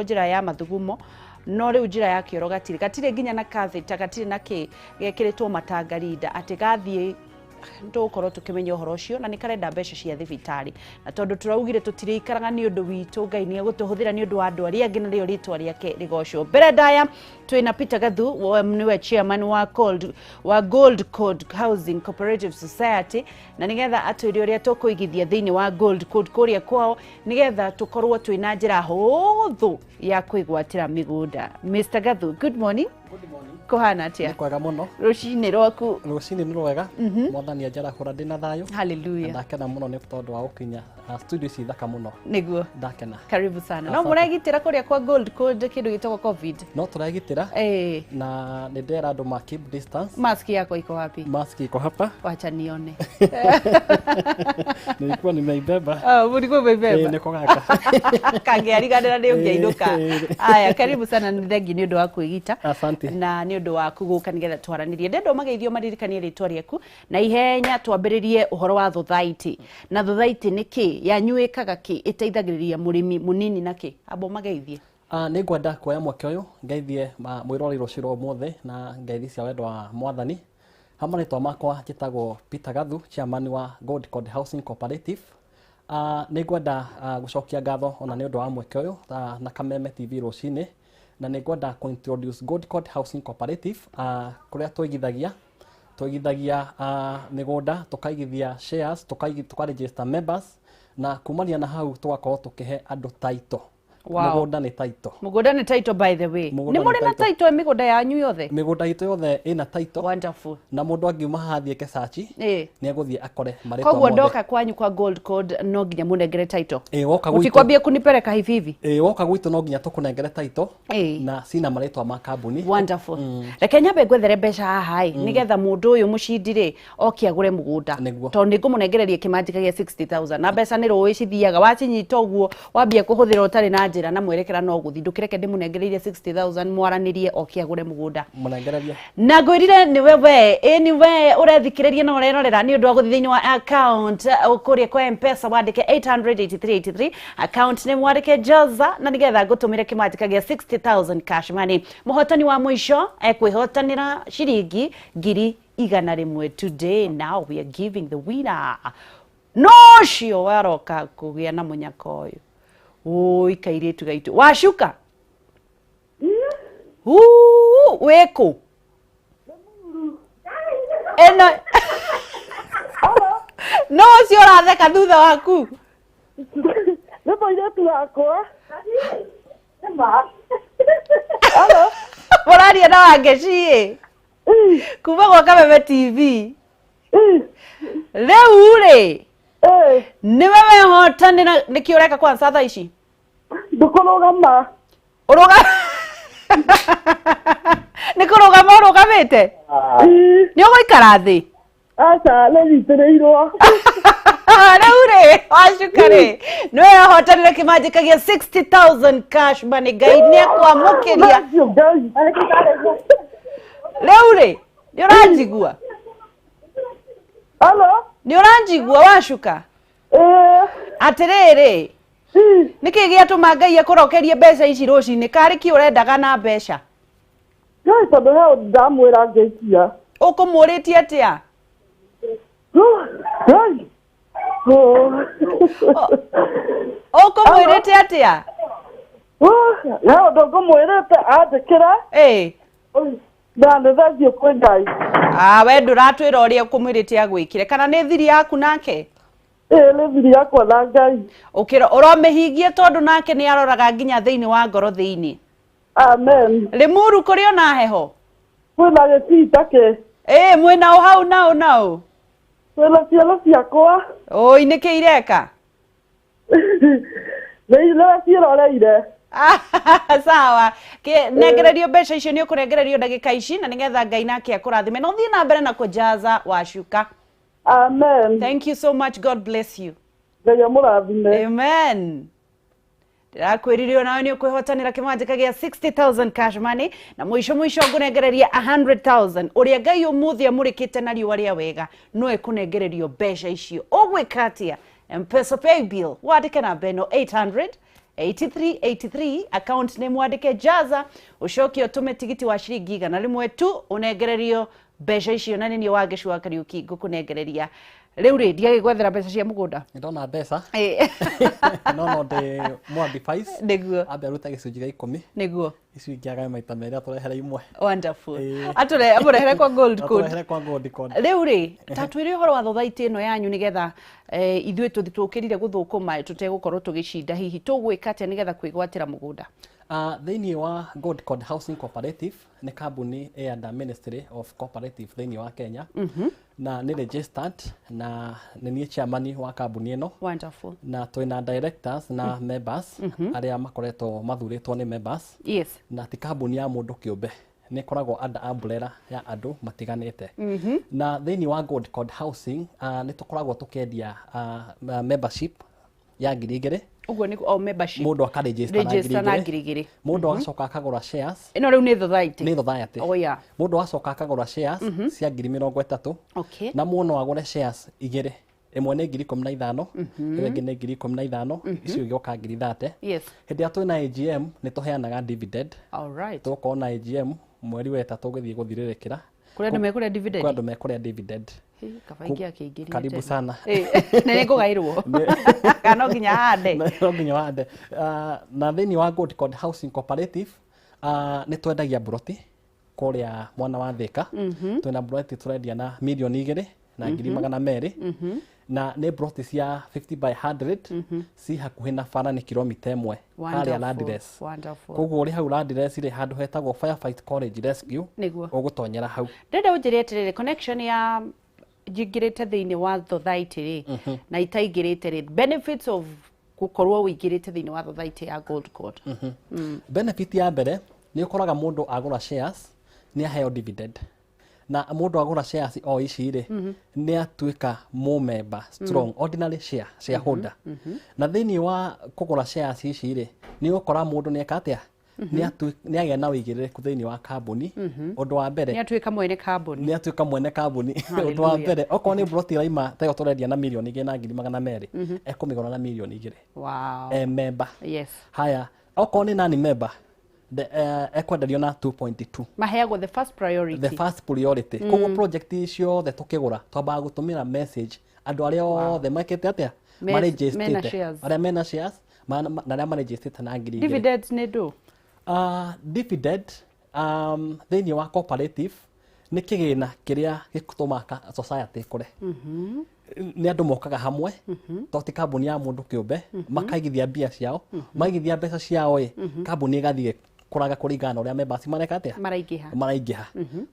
njira ya mathugumo no riu njira ya kioro gatire nginya na kathita gatire na ki gekiritwo matangarinda ati gathie ndukorwo tukimenya uhoro ucio na nikarenda mbeca cia thibitari na tondu turaugire tutirikaraga ni undu witu Ngai ni gutuhuthira ni undu wa andu aria angi na rio ritwa riake rigocwo mbere ndaya twina Peter Gathu niwe chairman wa Gold Code Housing Cooperative Society na nigetha atwire uria tukuigithia thiini wa Gold Code kuria kwao nigetha tukorwo twina njira huthu ya kwigwatira migunda. Mr. Gathu, good morning. Good morning. Kohana atia? Kwega muno. Rucini rwaku? Rucini ni rwega. Mwathani ajara kura ndina thayo. Hallelujah. Ndakena muno ni tondu wa ukinya studio ci thaka muno. Niguo. Ndakena. Karibu sana. No muragitira kuria kwa Gold Code kindu gitoko COVID. No turagitira. Na ni ndera andu ma keep distance. Mask yako iko wapi? Mask iko hapa. Wacha nione. Nilikuwa nimeibeba. Ulikuwa umeibeba. Niko gaka. Kangeariganira ni ungeinuka. Aya, karibu sana ni thengi ni undu wa kwigita. Asante. Na ni undu wa kuguka nigetha twaranirie. Ndendo mageithio maririkanie ritwa riaku na ihenya twambiririe uhoro wa thothaiti. Na thothaiti ni ki yanyuikaga ki iteithagiriria murimi munini na ki abo mageithie. Ni ngwenda kuoya mweke uyu ngeithie mwirori ruciro mothe na ngeithi cia wendo wa Mwathani. Hamwe ritwa makwa njitagwo Peter Gathu, chairman wa Gold Code Housing Cooperative. Ni ngwenda gucokia ngatho ona ni undu wa mweke uyu na Kameme TV rucini na ni ngwenda ku introduce Gold Code Housing Cooperative kuria twigithagia migunda tukaigithia shares tukaregister members na kumania na hau tugakorwo tukihe andu title. Wow. Mugunda ni title. Mugunda ni title by the way. Ni muri na title migunda yanyu yothe? Migunda itu yothe ina title. Wonderful. Na mundu angiuma hathie ke search ni aguthie akore maritwa mothe. Koguo ndoka kwanyu kwa Gold Code no nginya munengere title. Woka gwitu. Utikwambia kunipeleka hivi hivi. Woka gwitu no nginya tukunengere title. Na sina maritwa ma kambuni. Wonderful. Reke nyambe gwethere mbeca haha nigetha mundu uyu mucindire oke agure mugunda. Tondu ningumunengereria kimanjika gia 60,000 na mbeca ni ruwi cithiaga wacinyita uguo wambia kuhuthira utari na njira na mwerekera no guthi ndukireke ndimunengereire 60,000 mwaranirie oke agure mugunda. Munengereria. Na ngwirire ni wewe urethikiriria na urerorera ni undu wa guthi thiini wa account ukurie kwa M-Pesa wandike 883 account name wandike Jaza na nigetha ngutumire kimanjika gia 60,000 cash money. Muhotani wa mwisho ekwihotanira shiringi ngiri 100 today. Now we are giving the winner. No cio waroka kugia na munyaka uyu. Oi kairitu gaitu washuka weko eno no cio ratheka thutha waku Ndio ile yako Muraria na wangeci kuma gwa Kameme TV Rĩu rĩ ni wewe hotanira niki ureka kwa satha ici ndukurugama nikurugama urugamite ni uguikara thi aca lelitireirwo Rĩu rĩ wacuka rĩ ni wewe hotanira kimanjika gia 60,000 cash money. Ngai ni akwamukiria Rĩu rĩ ni uranjigua ni uranjigua wacuka atiriri niki giatuma Ngai akurokerie mbeca ici rucini kari ki urendaga na mbeca tondu he ndamwira ngeikia ukumuritie atia ukumwirite atia he undu ngumwirite andikira ndanethathio kwi Ngai we nduratwira uria ukumwirite agwikire kana ni thiri yaku nake ni thiri yakwa na Ngai ukira uromihingie tondu nake ni aroraga nginya thiini wa ngoro thiini. Amen. Limuru kuri ona heho kwina gitita ke mwina hau nao kwina ciana ciakwa oi niki ireka Leila ciroreire sawa nengererio mbeca icio ni ukurengererio ndagika ici na nigetha Ngai nake akurathime no thii na mbere na kujaza washuka. Amen. Thank you so much. God bless you. Ngai amurathime. Amen. Ndirakwiririo nawe ni ukwihotanira kimanjika gia 60,000 cash money na mwisho ngunengereria 100,000 uria Ngai umuthia murikite na riwa ria wega no ekunengererio mbeca icio ugwikatia M-Pesa pay bill wandike na beno 800 8383 account name wandike Jaza ucoke utume tigiti wa ciringi 100 tu unengererio mbeca icio na nini wangecua Kariuki ngukunengereria riu ri ndiagigwethera mbeca cia mugunda ndona mbeca no ndi Mwambi Pies niguo ambe aruta gicunji gia 10 niguo icio ingiaga maita meri aturehere imwe wonderful amurehere kwa gold code aturehere kwa gold code riu ri tatwire horo wa thothaiti ino yanyu nigetha ithuĩ tukirire guthukuma tutegukorwo tugicinda hihi tugwika atia nigetha kwigwatira mugunda thĩinĩ wa Gold Code Housing Cooperative nĩ kambuni under Ministry of Cooperative thĩinĩ wa Kenya na nĩ registered na nĩ niĩ chairman wa kambuni ĩno wonderful na twĩna directors na members arĩa makoretwo mathurĩtwo nĩ members yes na ti kambuni ya mũndũ kĩũmbe nĩ koragwo under umbrella ya andũ matiganĩte na thĩinĩ wa Gold Code Housing nĩ tũkoragwo tũkĩendia membership ya 2,000 uguo ni o membership mundu akaregister na 2,000 mundu agacoka akagura shares ino riu ni thothaiti ni thothaiti oh yeah mundu agacoka akagura shares cia 30,000 okay na muno agure shares 2 imwe ni 15,000 iyo ingi ni 15,000 icio igioka 30,000 yes hindi ya twina AGM ni tuheanaga dividend all right tuko na AGM mweri wa 3 githii guthiririkira kuria ndu mekuria dividend kwa ndu mekuria dividend kabaingia kiingiria karibu sana na nikugairwo kana nginya hande no nginya hande na thĩinĩ wa Gold Code Housing Cooperative nĩ twendagia buroti kuria mwana wa Thika twina buroti turendia na milioni 2 na 200,000 na nĩ buroti cia 50 by 100 si hakuhĩ na bara nĩ kilomita 1 harĩa Landless koguo uri hau Landless ri handu hetagwo Firefight College Rescue ugutonyera hau ndenda unjirie atiriri connection ya jingirite thiini wa thothaiti ri na itaingirite ri benefits of gukorwo wingirite thiini wa thothaiti ya Gold Code benefit ya mbere ni ukoraga mundu agura shares ni aheo dividend na mundu agura shares o ici ri ni atuika mu member strong ordinary shareholder na thiini wa kugura shares ici ri ni ukora mundu ni ekatia ni agĩa na ũigĩrĩrĩku thĩinĩ wa kambuni ũndũ wa mbere ni atuĩka mwene kambuni ũndũ wa mbere okorwo nĩ buroti ĩraima ta ĩyo tũrendia na milioni 2 na 200,000 ekũmĩgũra na milioni 2 wow member yes haya okorwo nĩ nani member ekwenderio na 2.2 maheagwo the first priority koguo project icio the tukigura twambaga gũtũmĩra message andũ arĩa othe mekĩte atĩa arĩa mena shares na arĩa marejistĩte na 2,000 dividends nĩ ndũ dividend thĩinĩ wa cooperative nĩ kĩgĩna kĩrĩa gĩtũmaga society kũre nĩ andũ mokaga hamwe to ti kambuni ya mũndũ kĩũmbe makaigithia mbia ciao maigithia mbeca ciao kambuni ĩgathiĩ kũraga kũringana na ũrĩa members mareka atĩa maraingĩha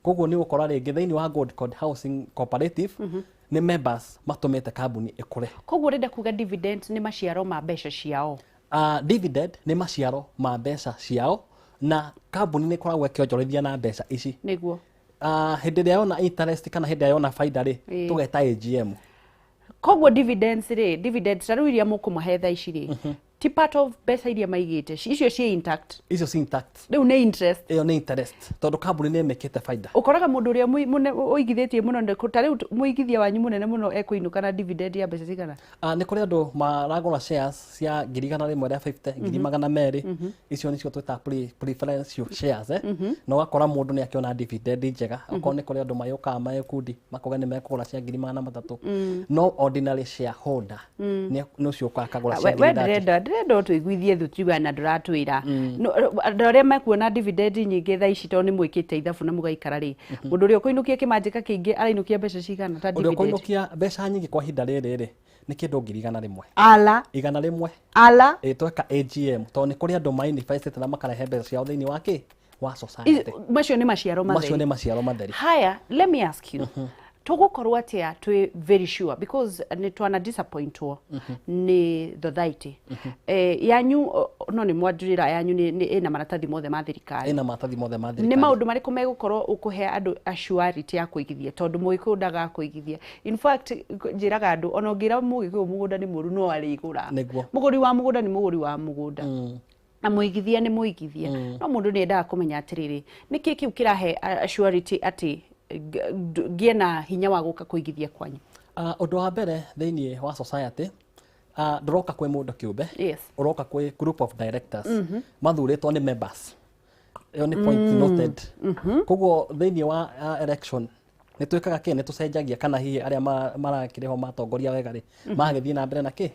koguo nĩ gũkora rĩngĩ thĩinĩ wa Gold Code Housing Cooperative nĩ members matũmĩte kambuni ĩkũre koguo rĩnda kuga dividend nĩ maciaro ma mbeca ciao dividend nĩ maciaro ma mbeca ciao na kambuni nĩ ĩkoragwo ĩkĩonjorithia na mbeca ici nĩguo hĩndĩ ĩrĩa yona interest kana hĩndĩ ĩrĩa yona baida rĩ tũgeta AGM koguo dividends rĩu iria mũkũmahe thaa ici rĩ ti part of mbeca iria maigĩte icio ciĩ intact rĩu nĩ interest ĩyo nĩ interest tondũ kambuni nĩ ĩmĩkĩte baida ũkoraga mũndũ ũrĩa ũigithĩtie mũno ta rĩu mũigithia wanyu mũnene mũno ekũinũka na dividend ya mbeca cigana nĩ kũrĩ andũ maragũra shares cia 150 200 icio nĩcio twĩtaga preferential shares na ũgakora mũndũ nĩ akĩona dividend njega okorwo nĩ kũrĩ andũ mayũkaga maekundi makoga nĩ mekũgũra cia 300 no ordinary shareholder nĩ ũcio ũkaga akagũra cia ndĩrenda ũtũiguithie thutiuga na ndũratwĩra andũ arĩa mekuona dividend nyingĩ thaa ici tondũ nĩ mwĩkĩte ithabu na mũgaikara rĩ mũndũ ũrĩa ũkũinũkia kĩmanjĩka kĩingĩ arainũkia mbeca cigana ta dividend ũrĩa ũkũinũkia mbeca nyingĩ kwa ihinda rĩrĩ rĩ nĩ kĩndũ 100,000 ala 100 tweka AGM tondũ nĩ kũrĩ andũ mainvestĩte na makarehe mbeca ciao thĩinĩ wa kĩ wa society macio nĩ maciaro matheri haya let me ask you tugukorwo atia twi very sure because ni twana disappointwo ni thothaiti yanyu no ni mwanjurira yanyu ni ina maratathi mothe ma thirikari ni maundu mariku megukorwo ukuhe andu assurity ya kuigithia tondu mugikundaga kuigithia in fact njiraga andu ona ngira mugiku mugunda ni muru no arigura muguri wa mugunda ni muguri wa mugunda na muigithia ni muigithia no mundu ni endaga kumenya atiriri niki kiu kirahe assurity ati ngie na hinya wa guka kuigithia kwanyu undu wa mbere thĩinĩ wa society ndoroka kwĩ mũndũ kĩũmbe Yes. ũroka kwĩ group of directors mathurĩtwo nĩ members ĩyo nĩ point noted koguo thĩinĩ wa election nĩ twĩkaga kĩ nĩ tũcenjagia kana hihi arĩa marakĩrĩho matongoria wega rĩ magagĩthiĩ na mbere na kĩ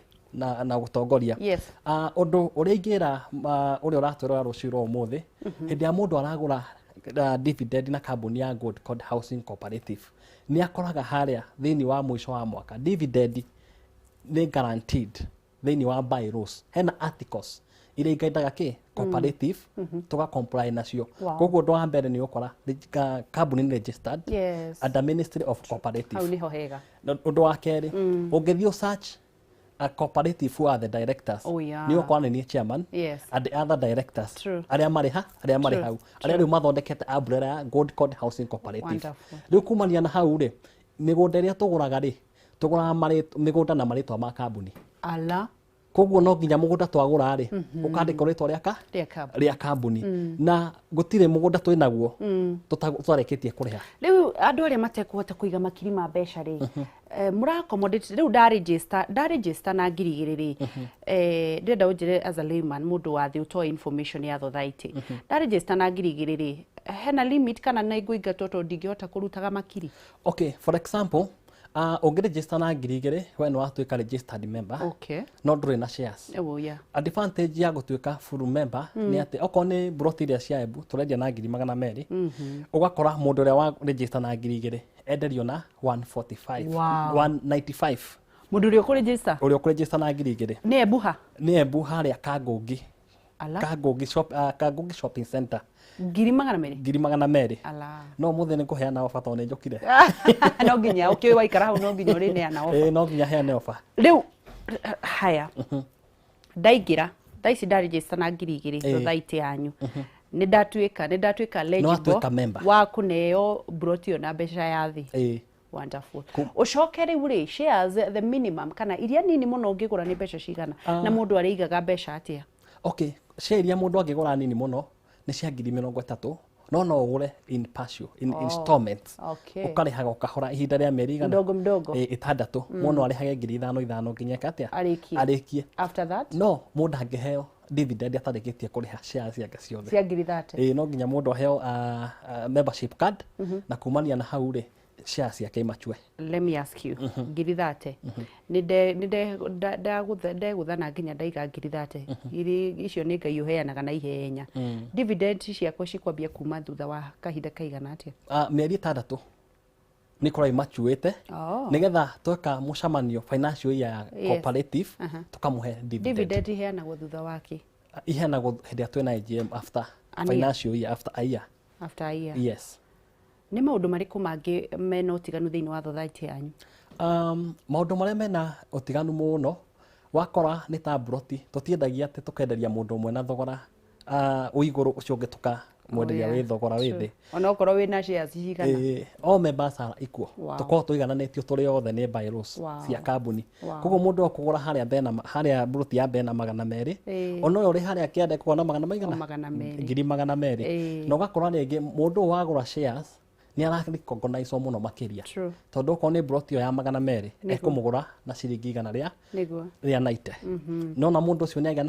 na gũtongoria. Yes. Ũndũ ũrĩa ingĩra ũrĩa ũratwĩrora rũciũ rwa ũmũthĩ hĩndĩ ya mũndũ aragũra dividend na kambuni ya Gold Coast Housing Cooperative nĩ akoraga harĩa thĩinĩ wa mũico wa mwaka dividend nĩ guaranteed thĩinĩ wa bylaws hena articles iria ingaendaga kĩ cooperative tuga comply nacio. Koguo ũndũ wa mbere nĩ ũkora kambuni nĩ registered under Ministry of Cooperative. Hau niho hega. Ũndũ wa kerĩ ũngĩthiĩ search a cooperative who are the directors nĩ ũkora nĩ chairman and the other directors arĩa marĩ hau arĩa rĩu mathondekete umbrella ya Gold Coast Housing Cooperative. Rĩu kumania na hau rĩ mĩgũnda ĩrĩa tũgũraga rĩ tũgũraga mĩgũnda na marĩtwa ma kambuni. Koguo no nginya mũgũnda twagũra rĩ ũkandĩka rĩtwa rĩa kambuni na gũtirĩ mũgũnda twĩ naguo tũtarĩkĩtie kũrĩha. Rĩu andũ arĩa matekũhota kũiga makiri ma mbeca rĩ mũra accommodate rĩu da register na ngiri igĩrĩ rĩ ndĩrenda ũnjĩre as a layman mũndũ wa thĩ ũtoe information ya society da register na ngiri igĩrĩ rĩ hena limit kana na ingĩingatwo tondũ ndingĩhota kũrutaga makiri? Okay, for example ũngĩregister na ngiri igĩrĩ we nĩ watuĩka registered member no ndũrĩ na shares. Advantage ya gũtuĩka full member nĩ atĩ okorwo nĩ broti iria cia Embu tũrendia na 200,000 ũgakora mũndũ ũrĩa wa register na ngiri igĩrĩ enderio na 195. Mũndũ ũrĩa ũkũregister na ngiri igĩrĩ nĩ Embu harĩa Kangungi shopping center 200,000. No mũthĩ nĩ kũheana ofa tondũ nĩ njũkire. No nginya ũkĩoĩ waikara hau no nginya ũrĩneana ofa. No nginya heane ofa. Rĩu haya ndaingĩra thaa ici nda register na ngiri igĩrĩ society yanyu nĩ ndatuĩka eligible wa kũneo broti ĩyo na mbeca ya thĩ. Wonderful. Ũcoke rĩu rĩ shares the minimum kana iria nini mũno ũngĩgũra nĩ mbeca cigana na mũndũ arĩigaga mbeca atĩa? Okay, share iria mũndũ angĩgũra nini mũno nĩ cia 30,000 no ũgũre in partial in installments. Ũkarĩhaga ũkahora ihinda rĩa mĩeri igana ĩtandatũ mũno arĩhage 5,000 nginya atĩa arĩkie. After that no mũndũ angĩheo dividend atarĩkĩtie kũrĩha shares ciake ciothe cia 30,000. No nginya mũndũ aheo membership card na kumania na hau rĩ shares ciake imachue. Let me ask you 30,000 ndegũthana nginya ndaiga 30,000 icio nĩ Ngai ũheanaga na ihenya. Dividend ciakwa cikwambia kuma thutha wa kahinda kaigana atĩa? Mĩeri 6 nĩ korwo imachuĩte nĩgetha tweka mũcemanio financial year ya cooperative tũkamũhe dividend. Dividend iheanagwo thutha wake? Iheanagwo hĩndĩ ĩrĩa twĩna AGM after financial year after a year. Yes. Nĩ maũndũ marĩkũ mangĩ mena ũtiganu thĩinĩ wa society yanyu? Maũndũ marĩa mena ũtiganu mũno wakora nĩ ta broti tũtiendagia atĩ tũkenderia mũndũ ũmwe na thogora ũigũrũ ũcio ũngĩ tũkamwenderia wĩ thogora wĩ thĩ. Ona okorwo wĩna shares cigana? All members are equal. Tũkorwo tũigananĩtio tũrĩ othe nĩ bylaws cia kambuni. Koguo mũndũ akũgũra harĩa broti ya mbere na 200 ona ũyũ ũrĩ harĩa kĩanda kũgũra na 200,000 na ũgakora rĩngĩ mũndũ wagũra shares nĩ ararecognize mũno makĩria tondũ okorwo nĩ broti ĩyo ya 200 ekũmũgũra na ciringi 100 rĩa 90 no na mũndũ ũcio nĩ agĩa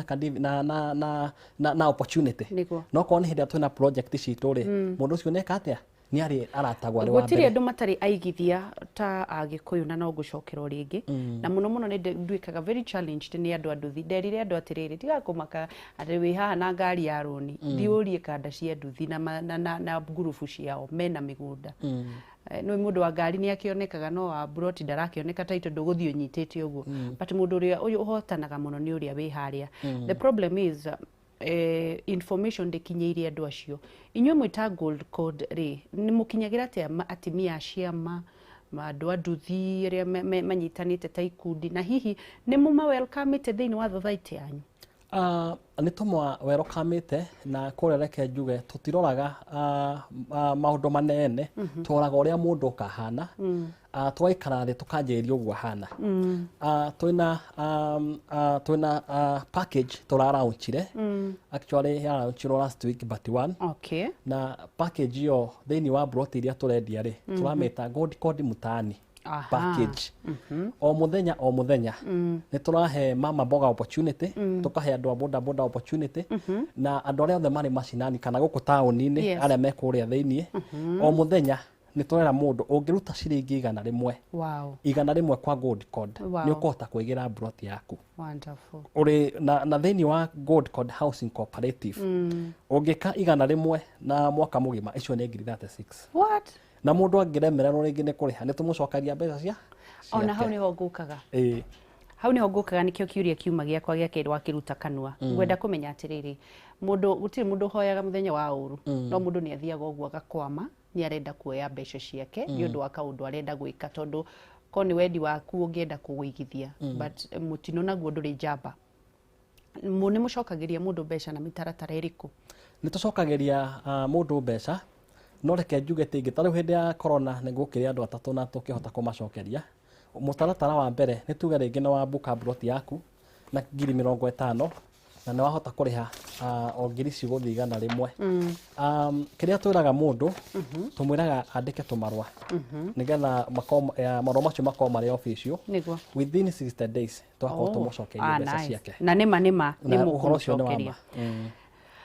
na opportunity no okorwo nĩ hĩndĩ twĩna project citũ rĩ mũndũ ũcio nĩ atĩa nĩ aratagwo arĩ wa mbere. Gũtirĩ andũ matarĩ aigithia ta Agĩkũyũ na no gũcokerwo rĩngĩ na mũno mũno nĩ nduĩkaga very challenged nĩ andũ anduthi. Nderire andũ atĩrĩrĩ tiga kũmaka atĩ wĩ haha na ngari ya roni thiũrie kanda cia nduthi na ngurubu ciao mena mĩgũnda. No mũndũ wa ngari nĩ akĩonekaga no wa broti ndarakĩoneka ta tondũ gũthiĩ ũnyitĩte ũguo but mũndũ ũrĩa ũyũ ũhotanaga mũno nĩ ũrĩa wĩ harĩa. The problem is information ndĩkinyĩire andũ acio. Inyuĩ mwĩta Gold Coast rĩ nĩ mũkinyagĩra atĩa atimia a ciama andũ a nduthi arĩa manyitanĩte ta ikundi na hihi nĩ mũma welcome-ĩte thĩinĩ wa society yanyu? Nĩ tũmwa welcome-ĩte na kũrĩa reke njuge tũtiroraga maũndũ manene tũroraga ũrĩa mũndũ kahana tũgaikara thĩ tũkanjĩrĩria ũguo ahana. Twĩna package tũralaunchire actually yalaunchirwo last week but one na package ĩyo thĩinĩ wa broti iria tũrendia rĩ tũramĩta Gold Coast Mtaani. package o muthenya nĩ tũrahe mama mboga opportunity tũkahe andũ a boda boda opportunity na andũ arĩa othe marĩ macinani kana gũkũ taũni-inĩ arĩa me kũrĩa thĩiniĩ o mũthenya nĩ tũrera mũndũ ũngĩruta ciringi 100 100 kwa Gold Code nĩ ũkũhota kwĩgĩra plot yaku. Wonderful. Uri na thĩinĩ wa Gold Code Housing Cooperative ũngĩka 100 na mwaka mũgima icio nĩ 36. What? Na mũndũ angĩremererwo rĩngĩ nĩ kũrĩha nĩ tũmũcokagia mbeca cia ona hau nĩho ngũkaga. Hau nĩho ngũkaga nĩkĩo kiũria kiuma gĩakwa gĩa kĩrĩ wakiruta kanua. Ngwenda kũmenya atĩrĩrĩ, gũtirĩ mũndũ hoyaga mũthenya wa ũru, no mũndũ nĩ athiaga ũguo agakwama, nĩ arenda kuoya mbeca ciake nĩ ũndũ wa kaũndũ arenda gwĩka, tondũ ko nĩ wendi waku ũngĩenda kũwĩigithia, but mũtino naguo ndũrĩ njamba. Nĩ mũcokagĩria mũndũ mbeca na mĩtaratara ĩrĩkũ? Nĩ tũcokagĩria mũndũ mbeca, no reke njuge tĩngĩ tarĩu hĩndĩ ya corona nĩ gũkĩrĩ andũ atatũ na tũkĩhota kũmacokeria. Mũtaratara wa mbere nĩ tuge rĩngĩ nĩ wa buka plot yaku na 50,000 na nĩ wahota kũrĩha o ngiri cigũthiĩ 100. Kĩrĩa twĩraga mũndũ tũmwĩraga andĩke tũmarũa nĩgetha marũa macio makorwo marĩ official within 60 days twakorwo tũmũcokeria mbeca ciake. Na nĩma nĩ mũkũmũcokeria.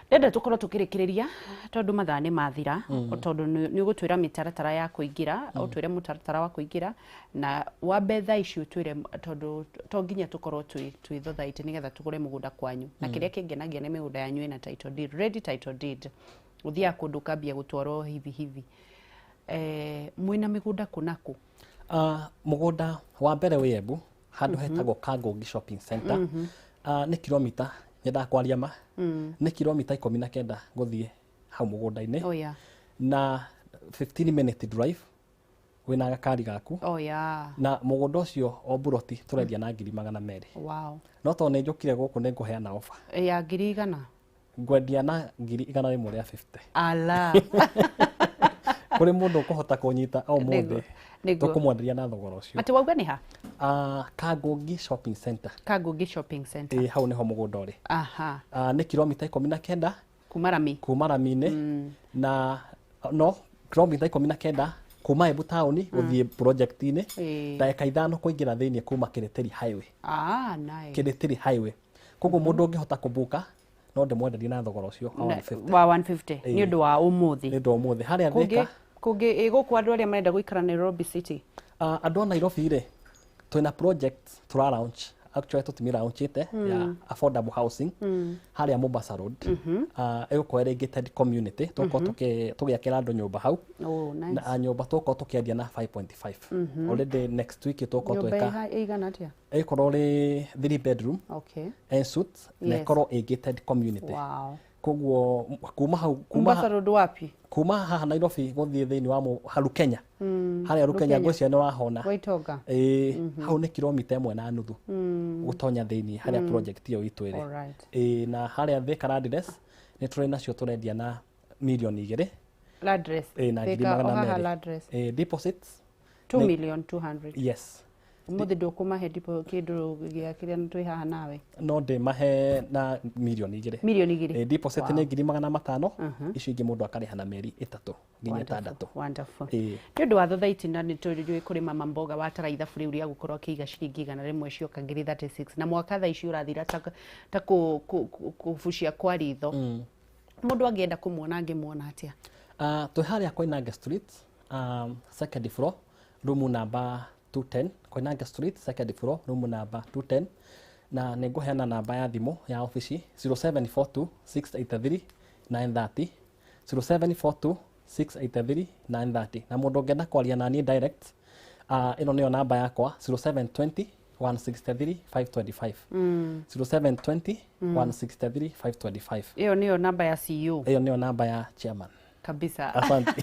Ndenda tũkorwo tũkĩrĩkĩrĩria tondũ mathaa nĩ mathira, tondũ nĩ ũgũtwĩra mĩtaratara ya kũingĩra, ũtwĩre mũtaratara wa kũingĩra na wambe thaa ici ũtwĩre, tondũ to nginya tũkorwo twĩthothaite nĩgetha tũgũre mũgũnda kwanyu. Na kĩrĩa kĩngenagia nĩ mĩgũnda yanyu ĩna title deed, ready title deed. Ũthiaga kũndũ ũkambia gũtwarwo hivi. Mwĩna mĩgũnda kũ na kũ? Mũgũnda wa mbere wĩ Embu, handũ hetagwo Kangongi Shopping Center. Nĩ kilomita ndakwaria ma nĩ kilomita 19 gũthiĩ hau mũgũnda-inĩ na 15 minute drive wĩna gakari gaku. Na mũgũnda ũcio o buroti tũrendia na 200,000. No tondũ nĩ njũkire gũkũ nĩ ngũheana offer ya 100,000 ngwendia na 100,000 rĩa 50. Ala kũrĩ mũndũ ũkũhota kũnyita o mũndũ tũkũmwenderia na thogora ũcio. Ati wauga nĩ ha? Kangongi Shopping Center. Kangongi Shopping Center. Hau nĩho mũgũnda ũrĩ. Nĩ kilomita 19 kuma Rami-inĩ na no kilomita 19 kuma Embu taũni gũthiĩ project-inĩ, ndagĩka 5 kũingĩra thĩinĩ kuma Kiritiri Highway. Nice. Kiritiri Highway. Koguo mũndũ ũngĩhota kũbuka no ndĩmwenderie na thogora ũcio wa 150 nĩ ũndũ wa ũmũthĩ. Nĩ ũndũ wa ũmũthĩ harĩa Thika. Kũngĩ gũkũ andũ arĩa marenda gũikara Nairobi City. Andũ a Nairobi rĩ twĩna project tura launch, actually tũtimi launchite ya affordable housing harĩa Mombasa Road. Ĩgũkorwo ĩrĩ gated community, tũkorwo tũgĩakĩra andũ nyũmba hau. Na nyũmba tũkorwo tũkĩendia na 5.5. Already next week tũkorwo tweka. Nyũmba ĩigana atĩa? Ĩkorwo ĩrĩ 3 bedroom en suite na ĩkorwo ĩ gated community. Koguo kuma hau Mombasa Road wapi? Kuma haha Nairobi gũthiĩ thĩinĩ wa haru Kenya. Harĩa Rukenya ngwĩciria nĩ wahona. Waitonga. Hau nĩ kilomita 1.5 gũtonya thĩinĩ harĩa project ĩyo itũ ĩrĩ. Na harĩa Thika Landless nĩ tũrĩ nacio tũrendia na 2,000,000. Landless. Na 2,000,000. Deposits 2,200,000. Yes. Mũthĩ ndũkũmahe kĩndũ gĩa kĩrĩa twĩ haha nawe? No ndĩmahe na 2,000,000. 2,000,000. Deposit nĩ 5,500. Icio ingĩ mũndũ akarĩha na mĩeri 3 nginya 6. Wonderful. Nĩ ũndũ wa thothaiti na nĩ tũĩ kũrĩ mama mboga watara ithabu rĩu rĩa gũkorwo akĩiga ciringi 100 cioka ngiri 36 na mwaka thaa ici ũrathira ta kũbucia kwa ritho. Mũndũ angĩenda kũmuona angĩmuona atĩa? Twĩ harĩa Koinange Street, second floor, room number 210, Koinange Street, second floor, room number 210. Na nĩ ngũheana namba ya thimũ ya ofici 0742 683 930, 0742 683 930. Na mũndũ ũngĩenda kwaria na niĩ direct, ĩno nĩyo namba yakwa 0720 163 525. 0720 163 525. Ĩyo nĩyo namba ya CEO. Ĩyo nĩyo namba ya chairman. Kabisa. Asante.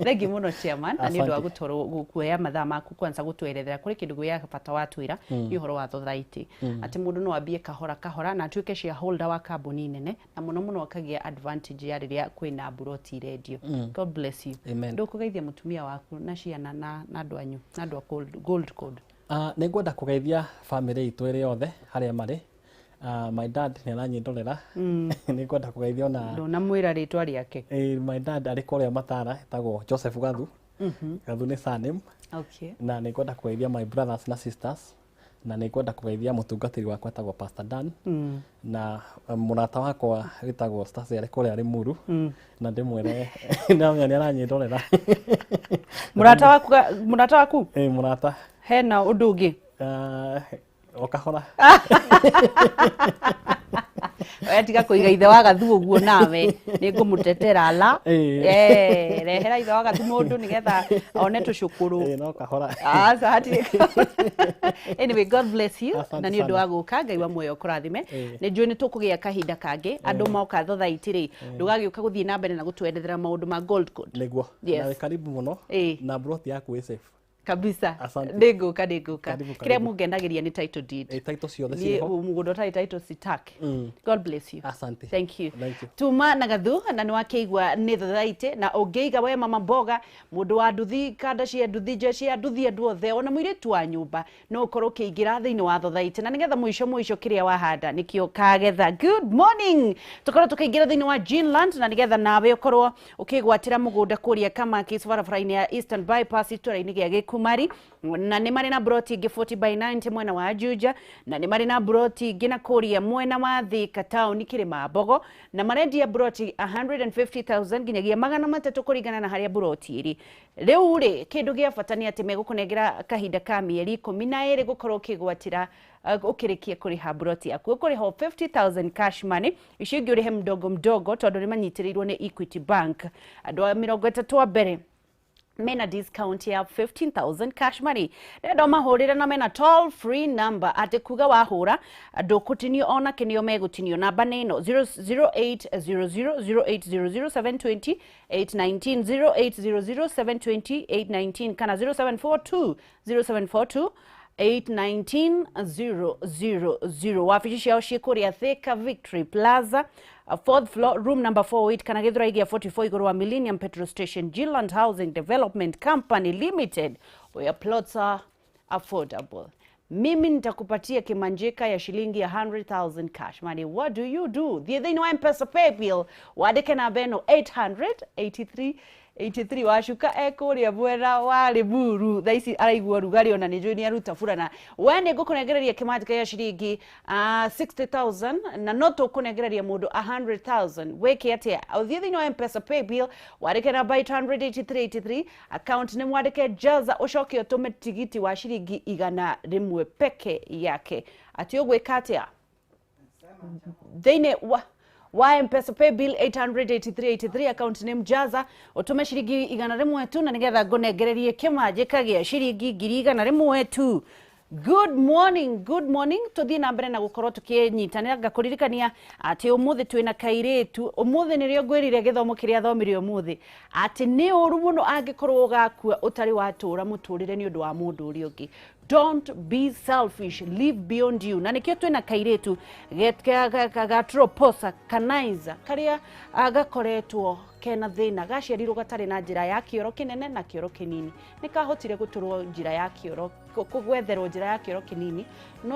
Thengi muno chairman, na nĩ ũndũ wa gũtwarwo kuoya mathaa maku kwanza gũtwerethera kũrĩ kĩndũ gĩa bata watwĩra nĩ ũhoro wa thothaiti. Atĩ mũndũ no ambie kahora na atuĩke shareholder wa kambuni nene na mũno akagĩa advantage ya rĩrĩa kwĩna buroti rendio. God bless you. Ndũkũgeithia mũtumia waku na ciana na andũ anyu na andũ a Gold Code. Nĩ ngwenda kũgeithia family itũ ĩrĩ yothe harĩa marĩ. My dad nĩ aranyindorera. Nĩ ngwenda kũgeithia ona ndũnamwĩra rĩtwa rĩake. My dad arĩ kũrĩa Matara, etagwo Joseph Gathu. Gathu nĩ surname. Okay. na nä ngwenda kũgeithia my brothers na sisters, na nä ngwenda kũgeithia mũtungatĩri wakwa etagwo Pastor Dan, na mũrata wakwa wĩtagwo Stacey arĩ kũrĩa Limuru, na ndĩmwĩre nĩamenya nĩ aranyĩndorera. Mũrata waku mũrata hena ũndũ ũngĩ o kahora tiga kũiga ithe wa gathu ũguo nawe nĩ ngũmũtetera la rehera ithe wa gathu mũndũ nĩgetha one tũcũkũrũ no kahora anyway, God bless you na nĩ ũndũ wa gũka, Ngai wa muoyo kũrathime. Nĩ njũĩ nĩ tũkũgĩa kahinda kangĩ andũ moka thothaitĩ rĩ ndũgagĩũka gũthiĩ na mbere na gũtwendethera maũndũ ma Gold Coast nĩguo na karibu mũno na broti yaku ĩ safe kabisa. Nĩngũka kĩrĩa mũngenagĩria nĩ title deed. Title ciothe ciho mũgũnda ũtarĩ title sitaki. God bless you. Asante. Thank you. Tuma na gathu na nĩ wakĩigua nĩ thothaitĩ na ũngĩiga we mama mboga mũndũ wa nduthi kanda cia nduthi jeshi ya nduthi andũ othe ona mũirĩtu wa nyũmba no ũkorwo ũkĩingĩra thĩinĩ wa thothaitĩ na nĩgetha mũico kĩrĩa wahanda nĩkĩo kagetha. Good morning. Tũkorwo tũkĩingĩra thĩinĩ wa Greenland na nĩgetha nawe ũkorwo ũkĩgwatĩra mũgũnda kũrĩa Kamakis barabara-inĩ ya Eastern Bypass itũra-inĩ gĩa Gĩkumari, na nĩ marĩ na broti ingĩ 40/90 mwena wa Juja, na nĩ marĩ na broti ingĩ na kũrĩa mwena wa Thika town Kĩrĩma Mbogo, na marendia broti 150,000 nginyagia 300 kũringana na harĩa broti ĩrĩ. Rĩu rĩ kĩndũ gĩa bata nĩ atĩ megũkũnengera kahinda ka mĩeri 12 gũkorwo ũkĩgwatĩra ukirikia kuriha broti yaku ukuriha 50,000 cash money icio ingĩ ũrĩhe mdogo tondũ nĩ manyitĩrĩirwo nĩ Equity Bank. Andũ a 30 mbere mena discount ya 15,000 cash money. Nendo mahũrĩra na mena toll free number atĩ kuga wahũra ndũkũtinio ona kĩnio megũtinio. Namba nĩ ĩno 08000800720819 0800720819 kana 0742 wabici ciao ciĩkũrĩa Thika Victory Plaza, 4th floor, room number 48 kana Gĩthũrai 44 igũrũ wa Millennium Petrol Station. Greenland Housing Development Company Limited, where plots are affordable. Mimi nitakupatia kimanjika ya shilingi 100,000 cash money. What do you do? Thĩinĩ wa M-Pesa pay bill wandĩke namba ĩno 800-83-83 wacuka ekũrĩa mwena wa Limuru thaa ici araigua rugarĩ ona nĩ njũĩ nĩ aruta burana. We nĩ ngũkũnengereria kĩmanjĩka ya shilingi 60,000 na no tũkũnengereria mũndũ 100,000. Wĩke atĩa? Ũthiĩ thĩinĩ wa M-Pesa pay bill wandĩke namba 800-83-83 account nĩ mwandĩke Jaza ũcoke ũtũme tigiti wa shilingi 100 peke yake. Atĩ ũgwĩka atĩa? Thĩinĩ wa M-Pesa pay bill 800-83-83 account name Jaza utume shilingi 100 tu na nigetha ngũnengererie kĩmanjĩka gĩa shilingi 100 tu. Good morning, tuthie na mbere na gukorwo tukinyitanira ngakuririkania ati umuthi twina kairitu umuthi nirio ngwirire githomo kiria athomire umuthi ati ni uru muno angikorwo gakua utari watura muturire ni undu wa mundu uri ungi. Don't be selfish, live beyond you. Na nikio twina kairitu gatroposa kanaiza karia agakoretwo kena thina gaciarirwo gatari na njira ya kioro kinene na kioro kinini nikahotire guturwo njira ya kioro kugwetherwo njira ya kioro kinini no